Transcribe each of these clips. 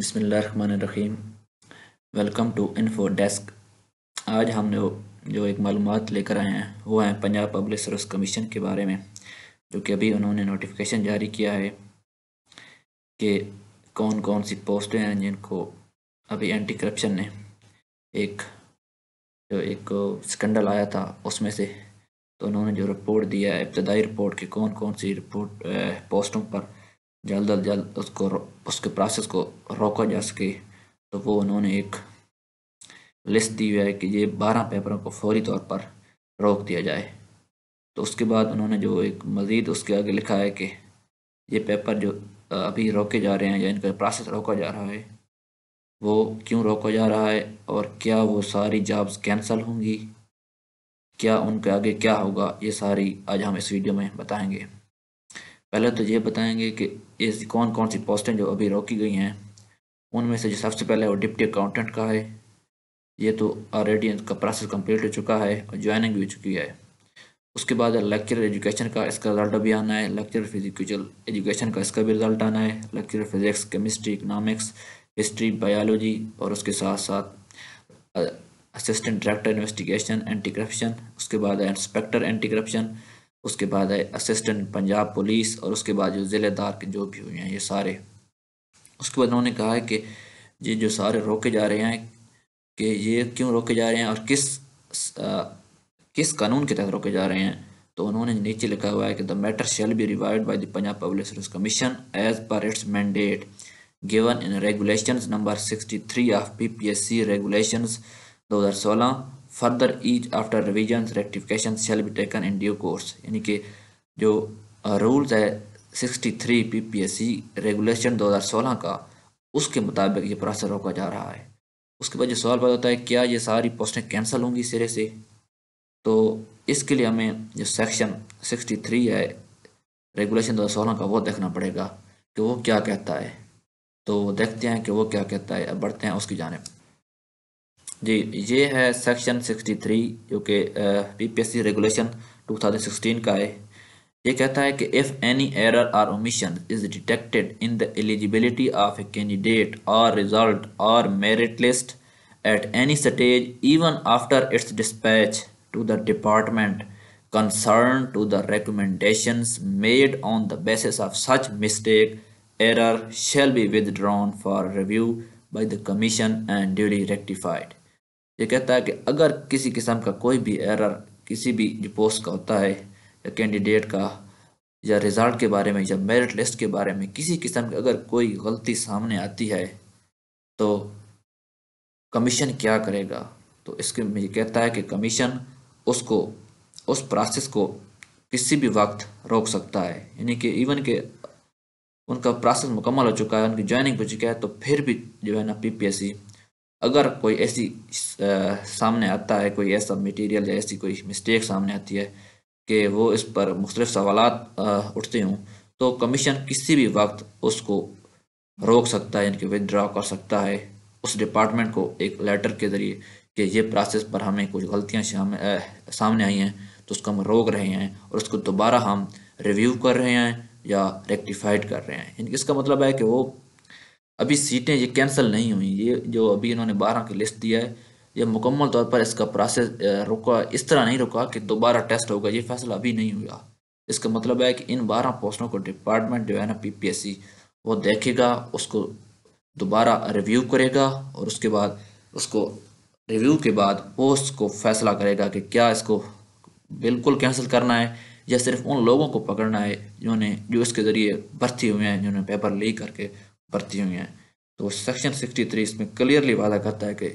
बिस्मिल्लाहिर्रहमानिर्रहीम। Welcome to info desk. आज हम जो एक मालूमात लेकर आए हैं वो हैं पंजाब पब्लिक सर्विस कमीशन के बारे में, जो कि अभी उन्होंने नोटिफिकेशन जारी किया है कि कौन कौन सी पोस्टें हैं जिनको अभी एंटी करप्शन ने एक स्कैंडल आया था उसमें से, तो उन्होंने जो रिपोर्ट दिया है इब्तदाई रिपोर्ट कि कौन कौन सी रिपोर्ट पोस्टों पर जल्द अज जल्द उसके प्रोसेस को रोका जा सके, तो वो उन्होंने एक लिस्ट दी हुई है कि ये 12 पेपरों को फौरी तौर पर रोक दिया जाए। तो उसके बाद उन्होंने जो एक मज़ीद उसके आगे लिखा है कि ये पेपर जो अभी रोके जा रहे हैं या इनका प्रोसेस रोका जा रहा है वो क्यों रोका जा रहा है और क्या वो सारी जॉब्स कैंसिल होंगी, क्या उनके आगे क्या होगा, ये सारी आज हम इस वीडियो में बताएंगे। पहले तो ये बताएंगे कि ऐसी कौन कौन सी पोस्टें जो अभी रोकी गई हैं। उनमें से जो सबसे पहले वो डिप्टी अकाउंटेंट का है, ये तो ऑलरेडी इसका प्रोसेस कंप्लीट हो चुका है और ज्वाइनिंग भी हो चुकी है। उसके बाद लेक्चर एजुकेशन का इसका रिजल्ट अभी आना है, लेक्चर फिजिकल एजुकेशन का इसका भी रिजल्ट आना है, lecture physics, chemistry, economics, history, biology और उसके साथ साथ assistant director investigation anti corruption, उसके बाद है इंस्पेक्टर एंटी करप्शन, उसके बाद है असिस्टेंट पंजाब पुलिस और उसके बाद जो ज़िलेदार के जो भी हुए हैं ये सारे। उसके बाद उन्होंने कहा है कि ये जो सारे रोके जा रहे हैं कि ये क्यों रोके जा रहे हैं और किस कानून के तहत रोके जा रहे हैं। तो उन्होंने नीचे लिखा हुआ है कि the matter shall be revived by the Punjab public service commission as per its mandate given in regulations number 63 of PPSC regulations 2016 further each after revision rectification shall be taken in due course. यानी कि जो rules है 63 PPSC regulation 2016 का, उसके मुताबिक ये process रोका जा रहा है। उसके बाद जो सवाल पैदा होता है क्या ये सारी पोस्टें कैंसिल होंगी सिरे से, तो इसके लिए हमें जो सेक्शन 63 है रेगुलेशन 2016 का वो देखना पड़ेगा कि वो क्या कहता है। तो देखते हैं कि वो क्या कहता है, अब बढ़ते हैं उसकी जानिब। जी, ये है सेक्शन 63 जो कि PPSC रेगुलेशन 2016 का है। ये कहता है कि इफ़ एनी एरर और omission is detected in the eligibility of a candidate और रिजल्ट और merit list at any stage even after its dispatch to the department concerned to the recommendations made on the basis of such mistake, error shall be withdrawn for review by the commission and duly rectified। ये कहता है कि अगर किसी किस्म का कोई भी एरर किसी भी जो पोस्ट का होता है या कैंडिडेट का या रिज़ल्ट के बारे में या मेरिट लिस्ट के बारे में किसी किस्म की अगर कोई गलती सामने आती है तो कमीशन क्या करेगा। तो इसके में ये कहता है कि कमीशन उस प्रोसेस को किसी भी वक्त रोक सकता है। यानी कि इवन के उनका प्रोसेस मुकम्मल हो चुका है, उनकी ज्वाइनिंग हो चुकी है, तो फिर भी जो है ना PPSC अगर कोई ऐसी सामने आता है, कोई ऐसा मटेरियल या ऐसी कोई मिस्टेक सामने आती है कि वो इस पर मुख्तलिफ सवालात उठते हों, तो कमीशन किसी भी वक्त उसको रोक सकता है, यानी कि विदड्रॉ कर सकता है उस डिपार्टमेंट को एक लेटर के ज़रिए कि ये प्रोसेस पर हमें कुछ गलतियाँ सामने आई हैं तो उसको हम रोक रहे हैं और उसको दोबारा हम रिव्यू कर रहे हैं या रेक्टिफाइड कर रहे हैं। यानी इसका मतलब है कि वो अभी सीटें ये कैंसिल नहीं हुई, ये जो अभी इन्होंने 12 की लिस्ट दिया है ये मुकम्मल तौर पर इसका प्रोसेस रुका, इस तरह नहीं रुका कि दोबारा टेस्ट होगा, ये फैसला अभी नहीं हुआ। इसका मतलब है कि इन 12 पोस्टों को डिपार्टमेंट जो है ना PPSC वो देखेगा, उसको दोबारा रिव्यू करेगा और उसके बाद उसको रिव्यू के बाद वो उसको फैसला करेगा कि क्या इसको बिल्कुल कैंसिल करना है या सिर्फ उन लोगों को पकड़ना है जो इसके ज़रिए भर्ती हुए हैं, जिन्होंने पेपर लीक करके भर्ती हुई हैं। तो सेक्शन 63 इसमें क्लियरली वादा करता है कि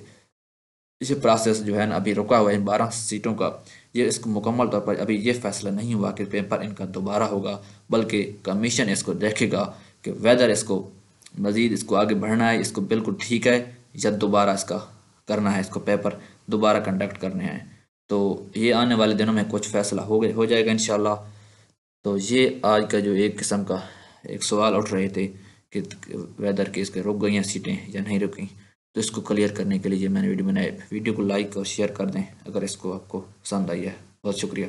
ये प्रोसेस जो है ना अभी रुका हुआ है इन 12 सीटों का, ये इसको मुकम्मल तौर पर अभी ये फैसला नहीं हुआ कि पेपर इनका दोबारा होगा, बल्कि कमीशन इसको देखेगा कि वेदर इसको मज़ीद इसको आगे बढ़ना है, इसको बिल्कुल ठीक है या दोबारा इसका करना है, इसको पेपर दोबारा कंडक्ट करने हैं। तो ये आने वाले दिनों में कुछ फैसला हो जाएगा इंशाल्लाह। तो ये आज का जो एक किस्म का एक सवाल उठ रहे थे कि वेदर के इसके रुक गई हैं सीटें या नहीं रुक गई, तो इसको क्लियर करने के लिए मैंने वीडियो बनाई। वीडियो को लाइक और शेयर कर दें अगर इसको आपको पसंद आई है। बहुत शुक्रिया।